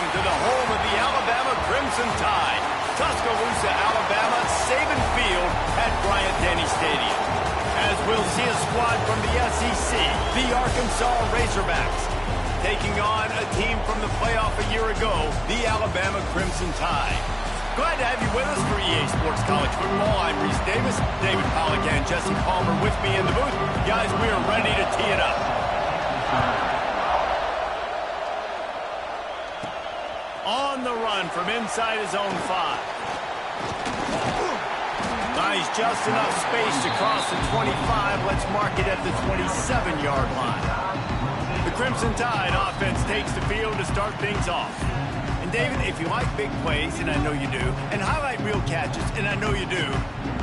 Welcome to the home of the Alabama Crimson Tide. Tuscaloosa, Alabama, Saban Field at Bryant-Denny Stadium. As we'll see a squad from the SEC, the Arkansas Razorbacks, taking on a team from the playoff a year ago, the Alabama Crimson Tide. Glad to have you with us for EA Sports College Football. I'm Reese Davis, David Pollack and Jesse Palmer with me in the booth. Guys, we are ready to tee it up. On the run from inside his own 5. Nice, just enough space to cross the 25. Let's mark it at the 27-yard line. The Crimson Tide offense takes the field to start things off. And David, if you like big plays, and I know you do, and highlight real catches, and I know you do,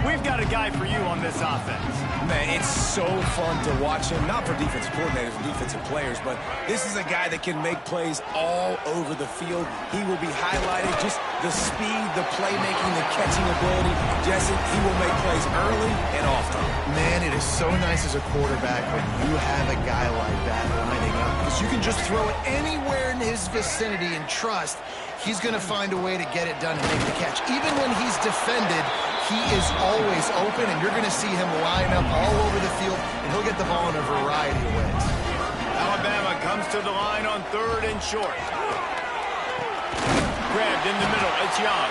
we've got a guy for you on this offense. Man, it's so fun to watch him, not for defensive coordinators and defensive players, but this is a guy that can make plays all over the field. He will be highlighted, just the speed, the playmaking, the catching ability. Jesse, he will make plays early and often. Man, it is so nice as a quarterback when you have a guy like that lining up, because you can just throw it anywhere in his vicinity and trust he's going to find a way to get it done and make the catch. Even when he's defended, he is always open, and you're going to see him line up all over the field, and he'll get the ball in a variety of ways. Alabama comes to the line on 3rd and short. Grabbed in the middle, it's Young.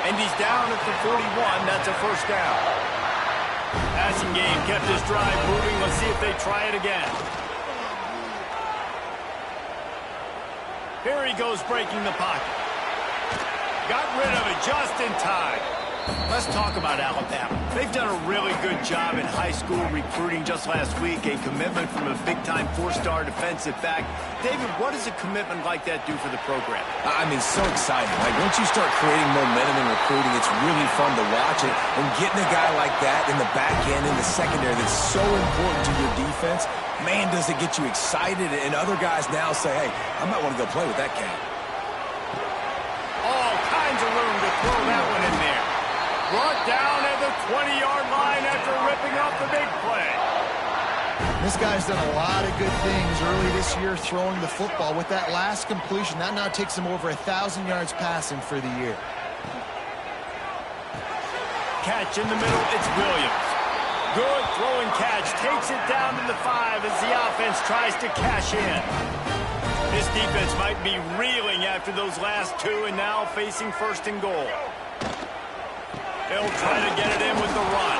And he's down at the 41, that's a first down. Passing game kept his drive moving. Let's see if they try it again. Here he goes, breaking the pocket. Got rid of it just in time. Let's talk about Alabama. They've done a really good job in high school recruiting. Just last week, a commitment from a big-time 4-star defensive back. David, what does a commitment like that do for the program? I mean, so exciting. Like, once you start creating momentum in recruiting, it's really fun to watch it. And getting a guy like that in the back end, in the secondary, that's so important to your defense, man, does it get you excited. And other guys now say, hey, I might want to go play with that cat. All kinds of room to throw that one in there. Brought down at the 20-yard line after ripping off the big play. This guy's done a lot of good things early this year throwing the football. With that last completion, that now takes him over 1,000 yards passing for the year. Catch in the middle, it's Williams. Good throwing catch, takes it down to the 5 as the offense tries to cash in. This defense might be reeling after those last 2 and now facing 1st and goal. They'll try to get it in with the run.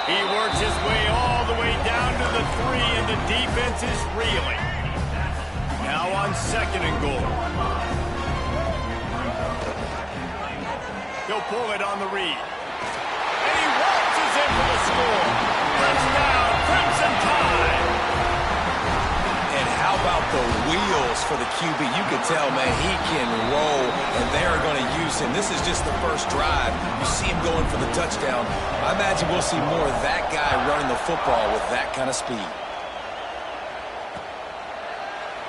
He works his way all the way down to the 3, and the defense is reeling. Now on 2nd and goal. He'll pull it on the read. And he waltzes in for the score. Touchdown, Crimson Tide. And how about the wheels for the QB? You can tell, man, he can roll, and they're going to use him. This is just the first drive. You see him going for the touchdown. I imagine we'll see more of that guy running the football with that kind of speed.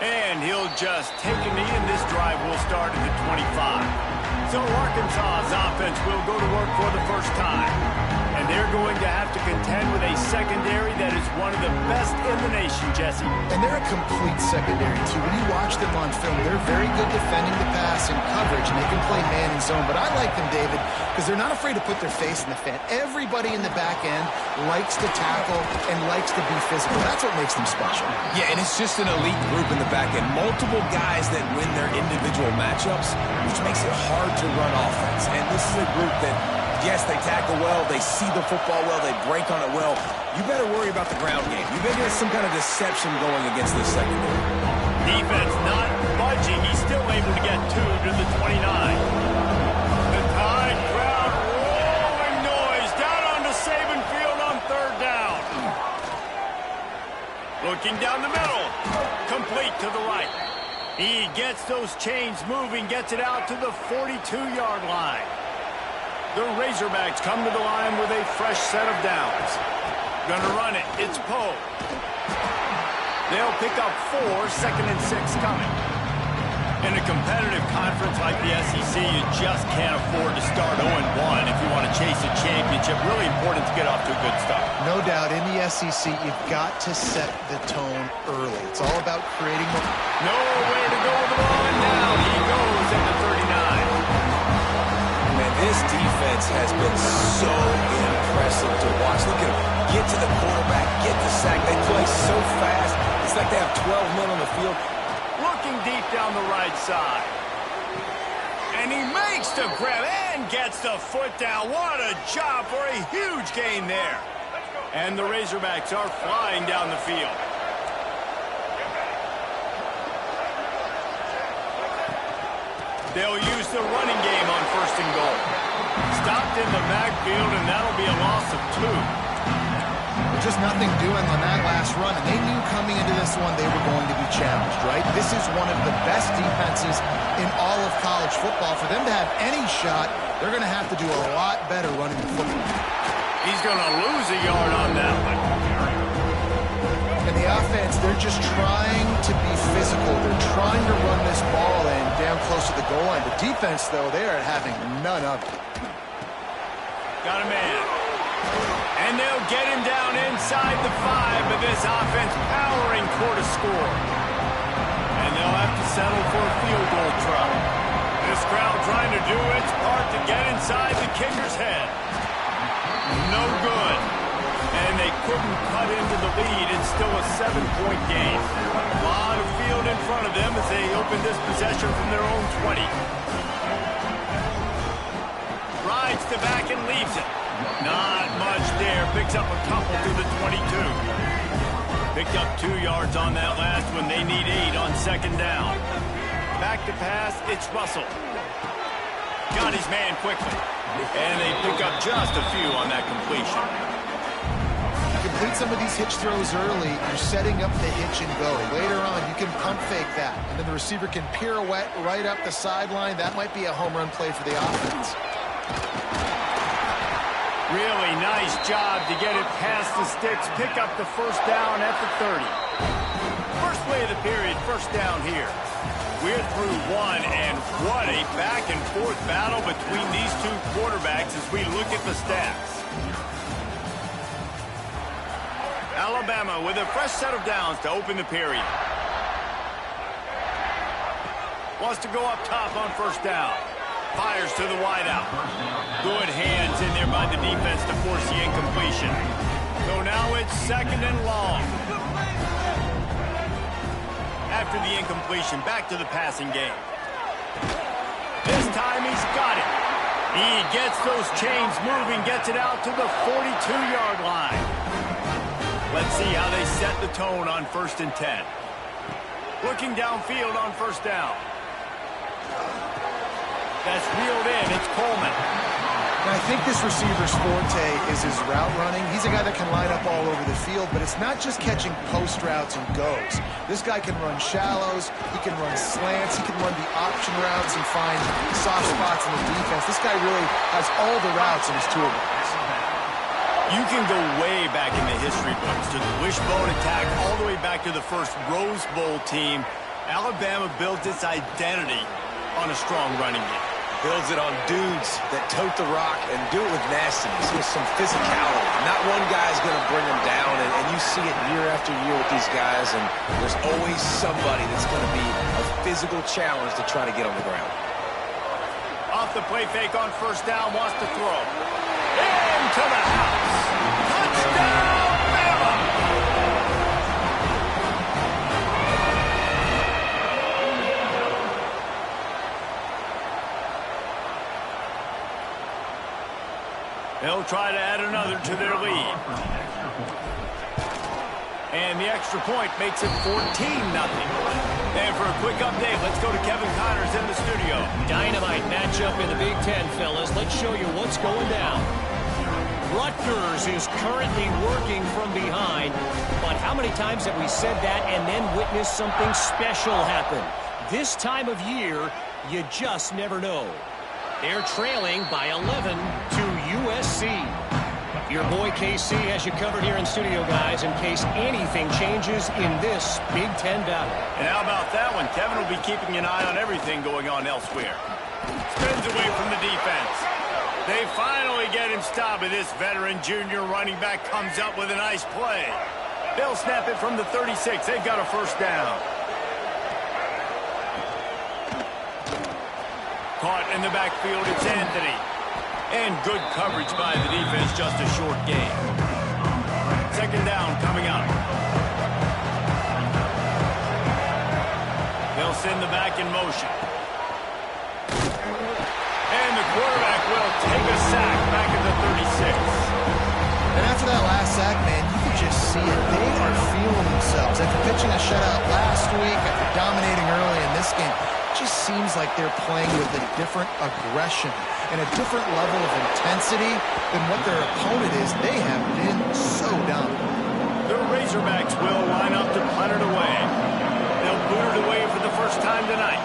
And he'll just take a knee, and this drive will start at the 25. So Arkansas's offense will go to work for the first time. And they're going to have to contend with a secondary that is one of the best in the nation, Jesse. And they're a complete secondary, too. When you watch them on film, they're very good defending the pass and coverage, and they can play man and zone. But I like them, David, because they're not afraid to put their face in the fan. Everybody in the back end likes to tackle and likes to be physical. That's what makes them special. Yeah, and it's just an elite group in the back end. Multiple guys that win their individual matchups, which makes it hard to run offense. And this is a group that, yes, they tackle well, they see the football well, they break on it well. You better worry about the ground game. You better get some kind of deception going against this secondary. Defense not budging. He's still able to get 2 to the 29. The Tide crowd rolling noise down onto Saban Field on 3rd down. Looking down the middle. Complete to the right. He gets those chains moving, gets it out to the 42-yard line. The Razorbacks come to the line with a fresh set of downs. Gonna run it. It's Poe. They'll pick up 4, 2nd and 6 coming. In a competitive conference like the SEC, you just can't afford to start 0-1 if you want to chase a championship. Really important to get off to a good start. No doubt, in the SEC, you've got to set the tone early. It's all about creating more. Nowhere to go with the ball, and down he goes at the 39. Man, this defense has been so impressive to watch. Look at them get to the quarterback, get the sack. They play so fast. It's like they have 12 men on the field. Looking deep down the right side. And he makes the grab and gets the foot down. What a job for a huge gain there. And the Razorbacks are flying down the field. They'll use the running game on 1st and goal. Stopped in the backfield, and that'll be a loss of 2. Just nothing doing on that last run, and they knew coming into this one they were going to be challenged, right? This is one of the best defenses in all of college football. For them to have any shot, they're going to have to do a lot better running the football. He's going to lose a yard on that one. And the offense, they're just trying to be physical. They're trying to run this ball in down close to the goal line. The defense, though, they are having none of it. Got a man. And they'll get him down inside the 5, but this offense powering toward a score. And they'll have to settle for a field goal try. This crowd trying to do its part to get inside the kicker's head. No good. And they couldn't cut into the lead. It's still a 7-point game. A lot of field in front of them as they open this possession from their own 20. Rides to back and leaves it. Not much there. Picks up a couple to the 22. Picked up 2 yards on that last one. They need 8 on 2nd down. Back to pass. It's Russell. Got his man quickly. And they pick up just a few on that completion. You complete some of these hitch throws early, you're setting up the hitch and go. Later on, you can pump fake that. And then the receiver can pirouette right up the sideline. That might be a home run play for the offense. Really nice job to get it past the sticks. Pick up the 1st down at the 30. First play of the period, 1st down here. We're through 1, and what a back-and-forth battle between these 2 quarterbacks as we look at the stats. Alabama with a fresh set of downs to open the period. Wants to go up top on 1st down. Fires to the wideout. Good hands in there by the defense to force the incompletion. So now it's 2nd and long. After the incompletion, back to the passing game. This time he's got it. He gets those chains moving, gets it out to the 42-yard line. Let's see how they set the tone on 1st and 10. Looking downfield on 1st down. That's reeled in. It's Coleman. And I think this receiver's forte is his route running. He's a guy that can line up all over the field, but it's not just catching post routes and goes. This guy can run shallows. He can run slants. He can run the option routes and find soft spots in the defense. This guy really has all the routes in his toolbox. You can go way back in the history books to the wishbone attack all the way back to the first Rose Bowl team. Alabama built its identity on a strong running game. Builds it on dudes that tote the rock and do it with nastiness, with some physicality. Not one guy's going to bring them down, and you see it year after year with these guys, and there's always somebody that's going to be a physical challenge to try to get on the ground. Off the play fake on 1st down, wants to throw. Into the house. Touchdown, Bama! They'll try to add another to their lead. And the extra point makes it 14-0. And for a quick update, let's go to Kevin Connors in the studio. Dynamite matchup in the Big Ten, fellas. Let's show you what's going down. Rutgers is currently working from behind. But how many times have we said that and then witnessed something special happen? This time of year, you just never know. They're trailing by 11 to USC. Your boy KC has you covered here in studio, guys, in case anything changes in this Big Ten battle. And how about that one? Kevin will be keeping an eye on everything going on elsewhere. Spins away from the defense. They finally get him stopped, and this veteran junior running back comes up with a nice play. They'll snap it from the 36. They've got a first down. Caught in the backfield, it's Anthony. And good coverage by the defense, just a short gain. Second down coming up. They'll send the back in motion. And the quarterback will take a sack back at the 36. And after that last sack, man, you can just see it. They are feeling themselves. After pitching a shutout last week, after dominating early in this game, it just seems like they're playing with a different aggression and a different level of intensity than what their opponent is. They have been so dominant. The Razorbacks will line up to punt it away. They'll boot it away for the first time tonight.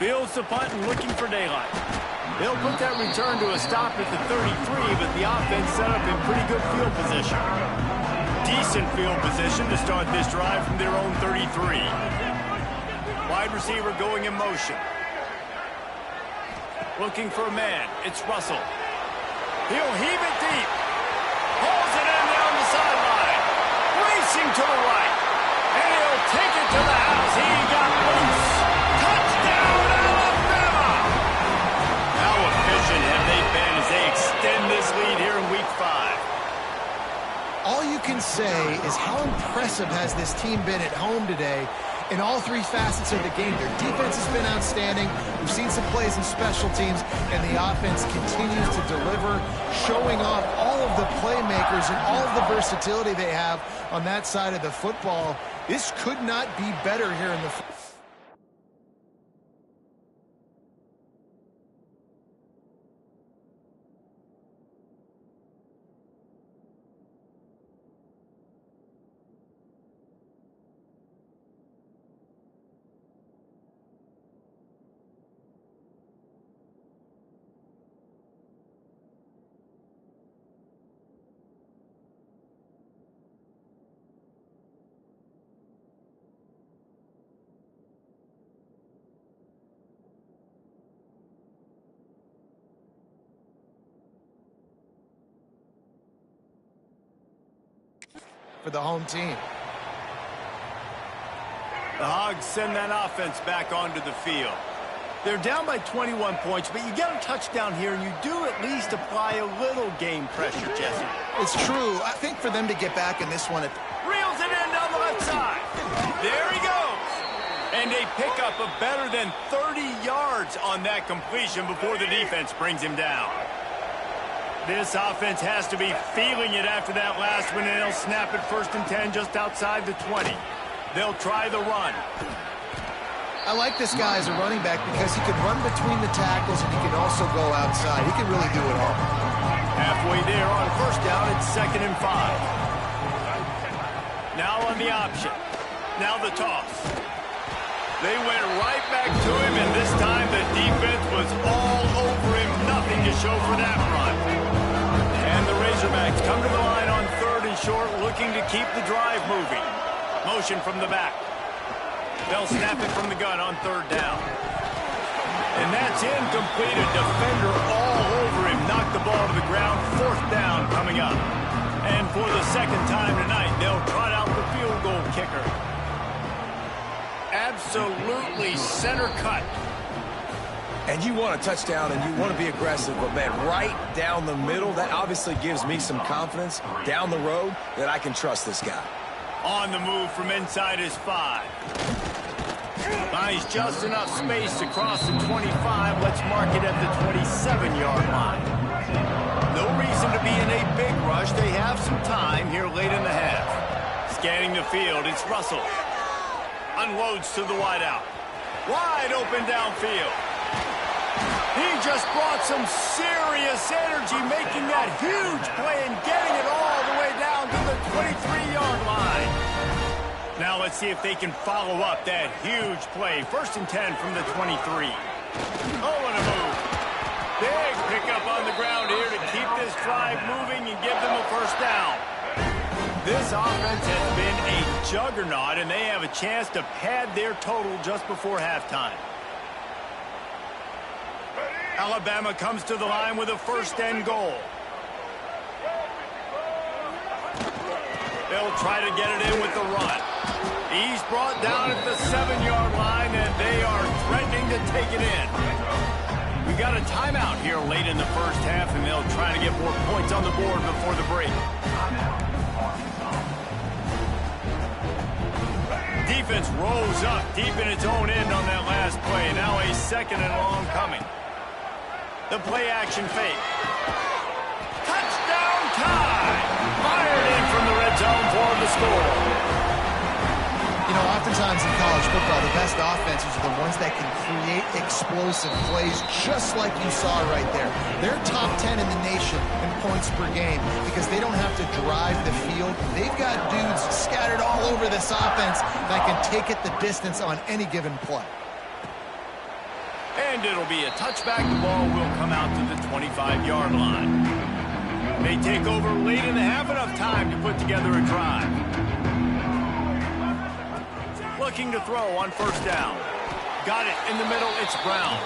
Fields the punt and looking for daylight. They'll put that return to a stop at the 33, but the offense set up in pretty good field position. Decent field position to start this drive from their own 33. Wide receiver going in motion. Looking for a man. It's Russell. He'll heave it deep. Pulls it in down the sideline. Racing to the right. And he'll take it to the house. He got loose. Touchdown, Alabama! How efficient have they been as they extend this lead here in Week 5? All you can say is how impressive has this team been at home today in all three facets of the game. Their defense has been outstanding. We've seen some plays in special teams, and the offense continues to deliver, showing off all of the playmakers and all of the versatility they have on that side of the football. This could not be better here in the for the home team. The Hogs send that offense back onto the field. They're down by 21 points, but you get a touchdown here, and you do at least apply a little game pressure, Jesse. It's true. I think for them to get back in this one, Reels it in down the left side. There he goes. And they pick up a better than 30 yards on that completion before the defense brings him down. This offense has to be feeling it after that last one, and they'll snap it 1st and 10 just outside the 20. They'll try the run. I like this guy as a running back because he can run between the tackles and he can also go outside. He can really do it all. Halfway there on 1st down, it's 2nd and 5. Now on the option. Now the toss. They went right back to him, and this time the defense was all over him. Nothing to show for that run. And the Razorbacks come to the line on 3rd and short, looking to keep the drive moving. Motion from the back. They'll snap it from the gun on 3rd down. And that's incomplete. A defender all over him. Knocked the ball to the ground. 4th down coming up. And for the 2nd time tonight, they'll trot out the field goal kicker. Absolutely center cut. And you want a touchdown and you want to be aggressive, but man, right down the middle, that obviously gives me some confidence down the road that I can trust this guy. On the move from inside his 5. Finds just enough space to cross the 25. Let's mark it at the 27-yard line. No reason to be in a big rush. They have some time here late in the half. Scanning the field, it's Russell. Unloads to the wideout. Wide open downfield. He just brought some serious energy, making that huge play and getting it all the way down to the 23-yard line. Now let's see if they can follow up that huge play. 1st and 10 from the 23. Oh, and a move. this drive moving and give them a first down. This offense has been a juggernaut, and they have a chance to pad their total just before halftime. Alabama comes to the line with a first and goal. They'll try to get it in with the run. He's brought down at the 7-yard line, and they are threatening to take it in. We got a timeout here late in the first half, and they'll try to get more points on the board before the break. Defense rolls up deep in its own end on that last play. Now a second and long coming. The play action fake. Touchdown tie! Fired in from the red zone for the score. You know, oftentimes in college football, the best offenses are the ones that can create explosive plays, just like you saw right there. They're top 10 in the nation in points per game because they don't have to drive the field. They've got dudes scattered all over this offense that can take it the distance on any given play. And it'll be a touchback. The ball will come out to the 25-yard line. They take over late in the half, enough time to put together a drive. Looking to throw on first down. Got it in the middle, it's Brown.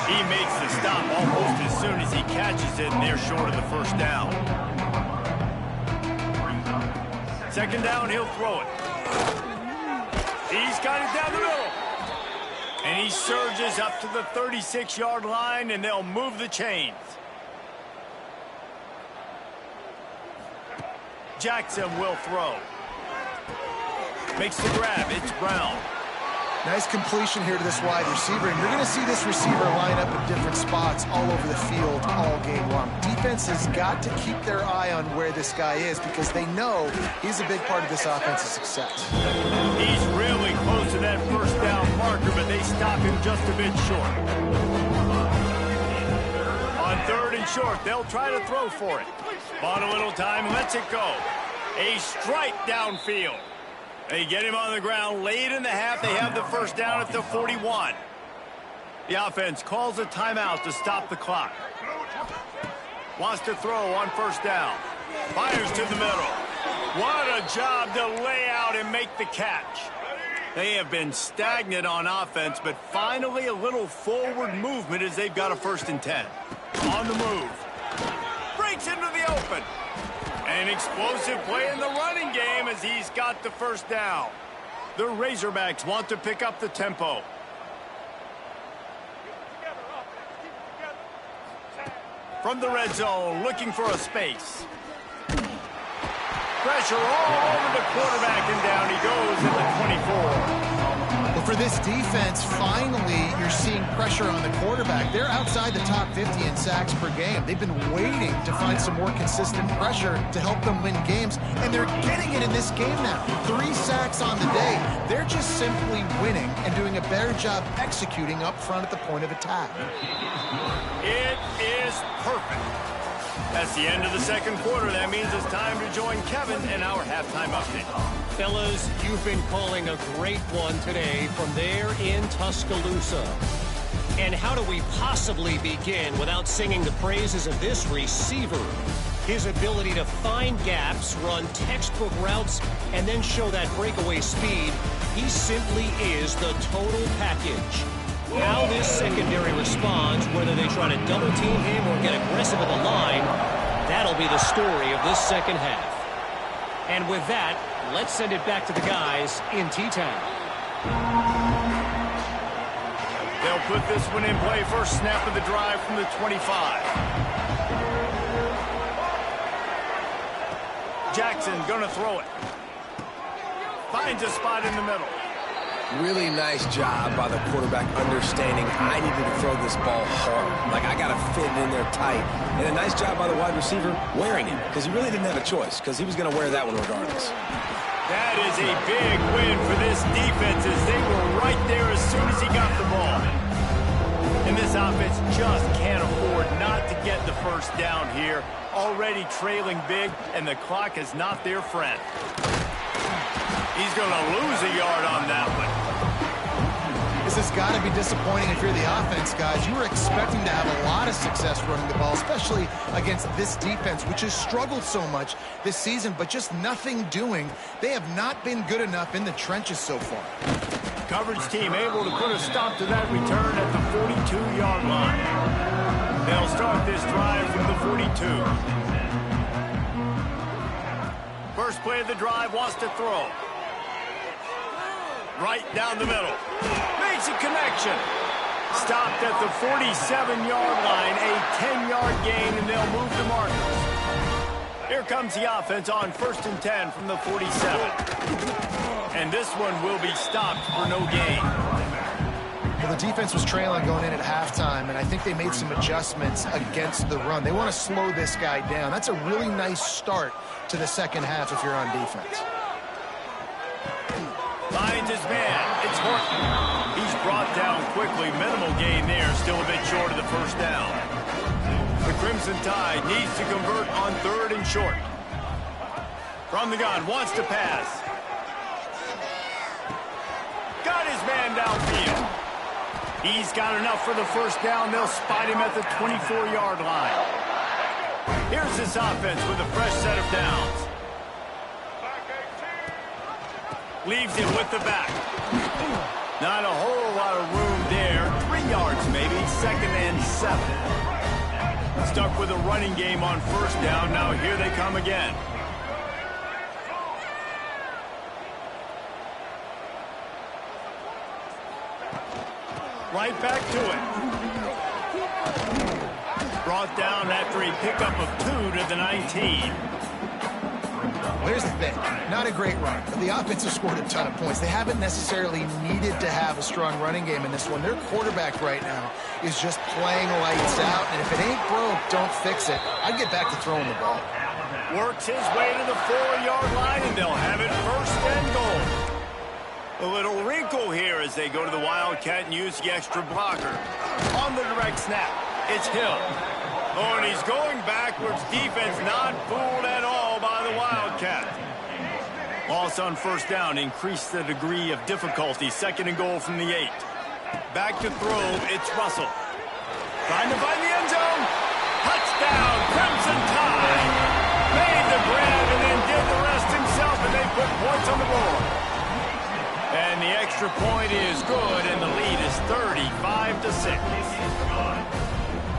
He makes the stop almost as soon as he catches it, and they're short of the first down. Second down, he'll throw it. He's got it down the middle. And he surges up to the 36-yard line, and they'll move the chains. Jackson will throw. Makes the grab. It's Brown. Nice completion here to this wide receiver, and you're going to see this receiver line up in different spots all over the field all game long. Defense has got to keep their eye on where this guy is because they know he's a big part of this offense's success. He's really close to that first down marker, but they stop him just a bit short. On third and short, they'll try to throw for it. Bought a little time, lets it go. A strike downfield. They get him on the ground late in the half. They have the first down at the 41. The offense calls a timeout to stop the clock. Wants to throw on first down. Fires to the middle. What a job to lay out and make the catch. They have been stagnant on offense, but finally a little forward movement as they've got a first and 10. On the move. Breaks into the open. An explosive play in the running game as he's got the first down. The Razorbacks want to pick up the tempo. From the red zone, looking for a space. Pressure all over the quarterback, and down he goes at the 24. But for this defense, finally, you're seeing pressure on the quarterback. They're outside the top 50 in sacks per game. They've been waiting to find some more consistent pressure to help them win games, and they're getting it in this game now. 3 sacks on the day. They're just simply winning and doing a better job executing up front at the point of attack. It is perfect. That's the end of the second quarter. That means it's time to join Kevin in our halftime update. Fellas, you've been calling a great one today from there in Tuscaloosa. And how do we possibly begin without singing the praises of this receiver? His ability to find gaps, run textbook routes, and then show that breakaway speed. He simply is the total package. How this secondary responds, whether they try to double team him or get aggressive at the line, that'll be the story of this second half. And with that, let's send it back to the guys in T-Town. They'll put this one in play. First snap of the drive from the 25. Jackson gonna throw it. Finds a spot in the middle. Really nice job by the quarterback understanding I needed to throw this ball hard. Like, I got to fit it in there tight. And a nice job by the wide receiver wearing it because he really didn't have a choice because he was going to wear that one regardless. That is a big win for this defense as they were right there as soon as he got the ball. And this offense just can't afford not to get the first down here. Already trailing big, and the clock is not their friend. He's going to lose a yard on that one. This has got to be disappointing if you're the offense, guys. You were expecting to have a lot of success running the ball, especially against this defense, which has struggled so much this season, but just nothing doing. They have not been good enough in the trenches so far. Coverage team able to put a stop to that return at the 42-yard line. They'll start this drive from the 42. First play of the drive, wants to throw. Right down the middle. Makes a connection. Stopped at the 47-yard line, a 10-yard gain, and they'll move the markers. Here comes the offense on 1st and 10 from the 47. And this one will be stopped for no gain. Well, the defense was trailing going in at halftime, and I think they made some adjustments against the run. They want to slow this guy down. That's a really nice start to the second half if you're on defense. Finds his man. It's Horton. He's brought down quickly. Minimal gain there. Still a bit short of the first down. The Crimson Tide needs to convert on 3rd and short. From the gun. Wants to pass. Got his man downfield. He's got enough for the first down. They'll spot him at the 24-yard line. Here's this offense with a fresh set of downs. Leaves it with the back. Not a whole lot of room there. 3 yards maybe. 2nd and 7. Stuck with a running game on first down. Now here they come again. Right back to it. Brought down after a pickup of 2 to the 19. Here's the thing. Not a great run, but the offense has scored a ton of points. They haven't necessarily needed to have a strong running game in this one. Their quarterback right now is just playing lights out, and if it ain't broke, don't fix it. I'd get back to throwing the ball. Works his way to the 4-yard line, and they'll have it 1st and goal. A little wrinkle here as they go to the Wildcat and use the extra blocker. On the direct snap, it's Hill. Oh, and he's going backwards. Defense not fooled at all by the Wildcat. Loss on first down. Increase the degree of difficulty. 2nd and goal from the 8. Back to throw. It's Russell. Trying to find the end zone. Touchdown, Crimson Tide. Made the grab and then did the rest himself, and they put points on the board. And the extra point is good, and the lead is 35-6.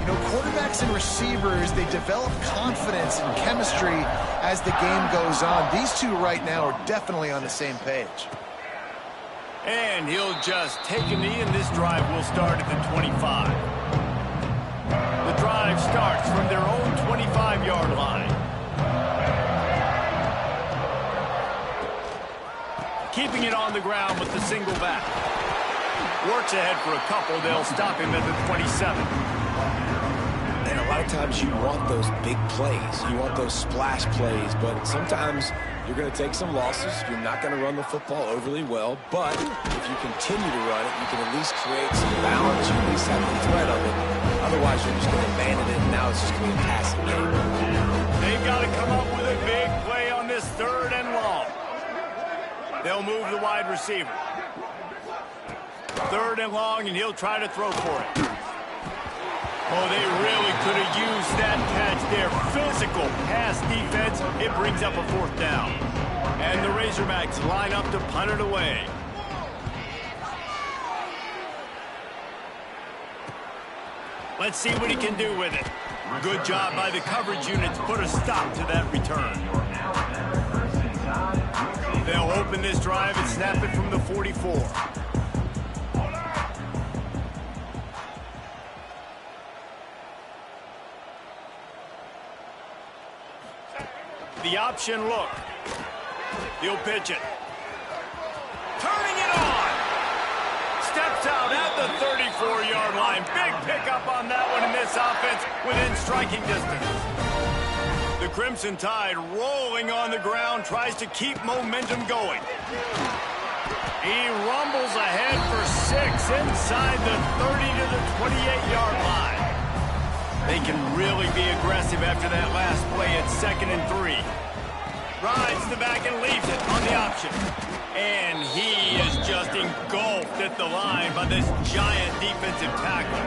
You know, quarterbacks and receivers, they develop confidence and chemistry as the game goes on. These two right now are definitely on the same page. And he'll just take a knee, and this drive will start at the 25. The drive starts from their own 25-yard line. Keeping it on the ground with the single back. Works ahead for a couple. They'll stop him at the 27. And a lot of times you want those big plays. You want those splash plays, but sometimes you're going to take some losses. You're not going to run the football overly well, but if you continue to run it, you can at least create some balance. You at least have the threat of it. Otherwise, you're just going to abandon it, and now it's just going to be a passing game. They've got to come up with a big play on this 3rd and long. They'll move the wide receiver. 3rd and long, and he'll try to throw for it. Oh, they really could have used that catch there. Physical pass defense. It brings up a 4th down. And the Razorbacks line up to punt it away. Let's see what he can do with it. Good job by the coverage unit to put a stop to that return. They'll open this drive and snap it from the 44. The option look. He'll pitch it. Turning it on. Steps out at the 34-yard line. Big pickup on that one in this offense within striking distance. The Crimson Tide rolling on the ground, tries to keep momentum going. He rumbles ahead for 6 inside the 30 to the 28-yard line. They can really be aggressive after that last play at 2nd and 3. Rides the back and leaves it on the option. And he is just engulfed at the line by this giant defensive tackle.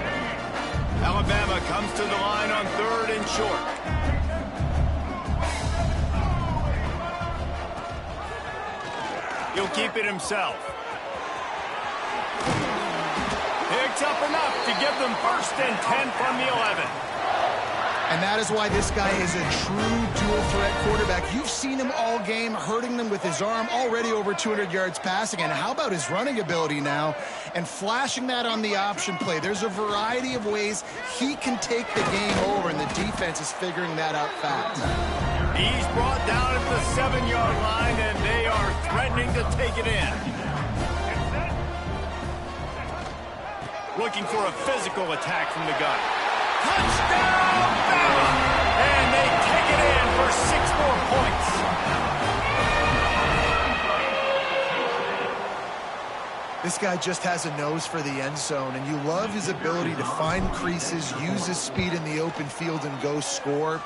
Alabama comes to the line on 3rd and short. He'll keep it himself. Picks up enough to give them 1st and 10 from the 11. And that is why this guy is a true dual-threat quarterback. You've seen him all game, hurting them with his arm, already over 200 yards passing. And how about his running ability now? And flashing that on the option play. There's a variety of ways he can take the game over, and the defense is figuring that out fast. He's brought down at the 7-yard line, and they are threatening to take it in. Looking for a physical attack from the gun. Touchdown, Bama! And they take it in for 6 more points. This guy just has a nose for the end zone, and you love his ability to find creases, use his speed in the open field, and go score.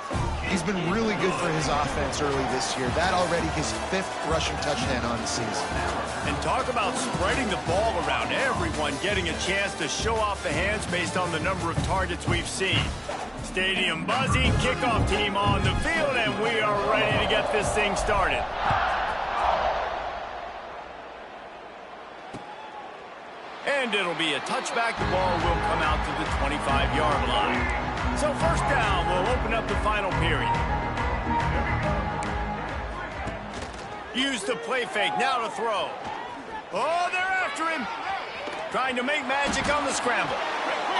He's been really good for his offense early this year. That already his 5th rushing touchdown on the season. And talk about spreading the ball around, everyone getting a chance to show off the hands based on the number of targets we've seen. Stadium buzzing, kickoff team on the field, and we are ready to get this thing started. And it'll be a touchback. The ball will come out to the 25-yard line. So 1st down will open up the final period. Use the play fake, now to throw. Oh, they're after him. Trying to make magic on the scramble.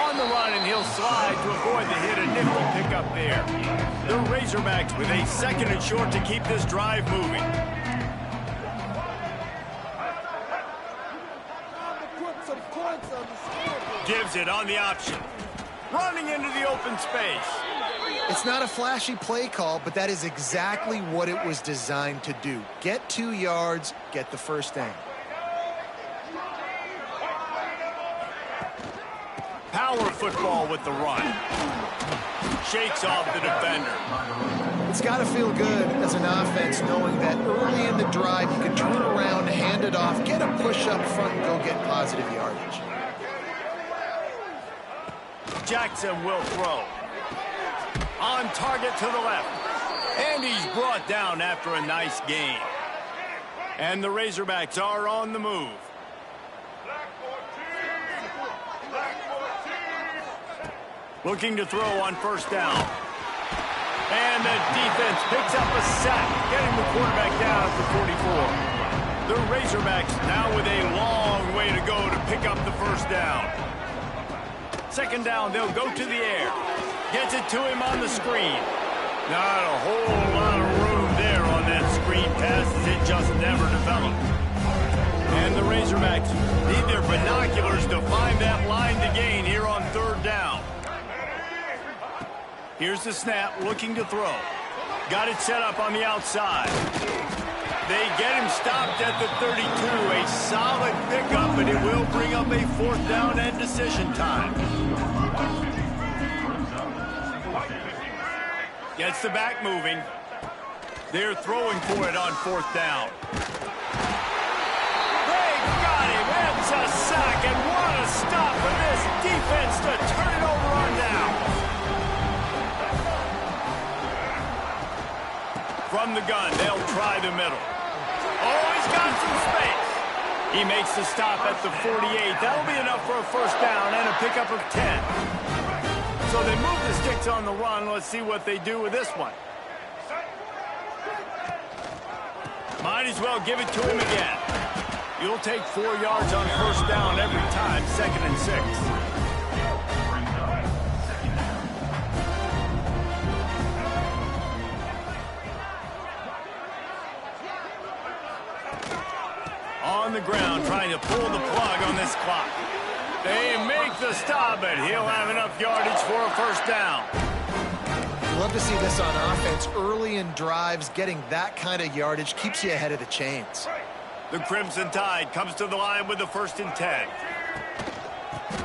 On the run, and he'll slide to avoid the hit. A nifty pickup there. The Razorbacks with a 2nd and short to keep this drive moving. Gives it on the option. Running into the open space. It's not a flashy play call, but that is exactly what it was designed to do. Get 2 yards, get the 1st down. Power football with the run. Shakes off the defender. It's got to feel good as an offense knowing that early in the drive you can turn around, hand it off, get a push up front, and go get positive yardage. Jackson will throw. On target to the left. And he's brought down after a nice gain. And the Razorbacks are on the move. Looking to throw on 1st down. And the defense picks up a sack, getting the quarterback down at the 44. The Razorbacks now with a long way to go to pick up the 1st down. 2nd down, they'll go to the air. Gets it to him on the screen. Not a whole lot of room there on that screen pass, as it just never developed. And the Razorbacks need their binoculars to find that line to gain here on 3rd down. Here's the snap, looking to throw. Got it set up on the outside. They get him stopped at the 32. A solid pickup, but it will bring up a 4th down and decision time. Gets the back moving. They're throwing for it on 4th down. They got him. It's a sack, and what a stop for this defense to turn it over on down. From the gun, they'll try the middle. Oh, he's got some space. He makes the stop at the 48. That'll be enough for a 1st down and a pickup of 10. So they move the sticks on the run. Let's see what they do with this one. Might as well give it to him again. You'll take 4 yards on 1st down every time, 2nd and 6. On the ground, trying to pull the plug on this clock. They make the stop, but he'll have enough yardage for a 1st down. Love to see this on offense. Early in drives, getting that kind of yardage keeps you ahead of the chains. The Crimson Tide comes to the line with the 1st and 10.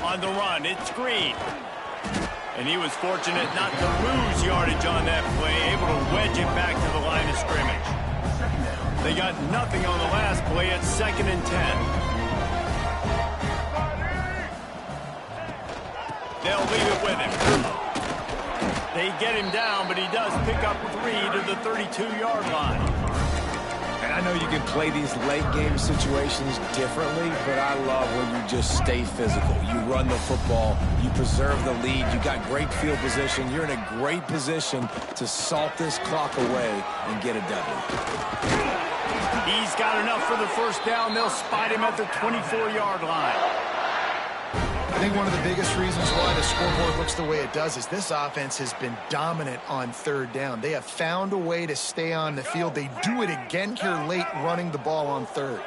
On the run, it's Green. And he was fortunate not to lose yardage on that play, able to wedge it back to the line of scrimmage. They got nothing on the last play at 2nd and 10. They'll leave it with him. They get him down, but he does pick up 3 to the 32-yard line. And I know you can play these late-game situations differently, but I love when you just stay physical. You run the football, you preserve the lead, you got great field position, you're in a great position to salt this clock away and get a W. He's got enough for the first down. They'll spot him at the 24-yard line. I think one of the biggest reasons why the scoreboard looks the way it does is this offense has been dominant on third down. They have found a way to stay on the field. They do it again here late, running the ball on third.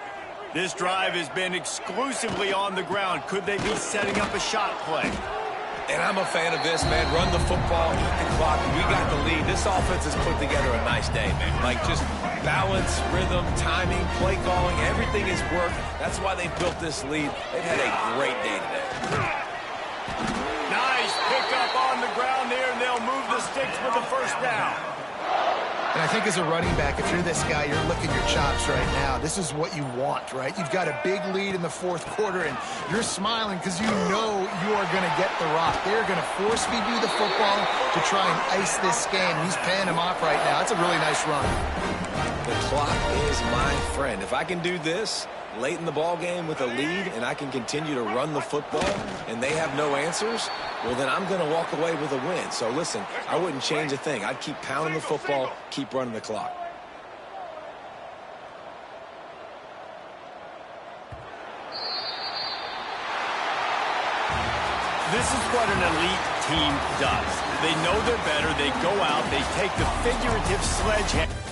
This drive has been exclusively on the ground. Could they be setting up a shot play? And I'm a fan of this, man. Run the football, eat the clock. We got the lead. This offense has put together a nice day, man. Like, just balance, rhythm, timing, play calling, everything has worked. That's why they built this lead. They've had a great day today. Nice pickup on the ground there, and they'll move the sticks with the first down. And I think as a running back, if you're this guy, you're licking your chops right now. This is what you want, right? You've got a big lead in the fourth quarter, and you're smiling because you know you are going to get the rock. They're going to force feed you the football to try and ice this game. He's paying him off right now. That's a really nice run. The clock is my friend. If I can do this late in the ball game with a lead and I can continue to run the football and they have no answers, well, then I'm going to walk away with a win. So, listen, I wouldn't change a thing. I'd keep pounding the football, keep running the clock. This is what an elite team does. They know they're better. They go out. They take the figurative sledgehammer.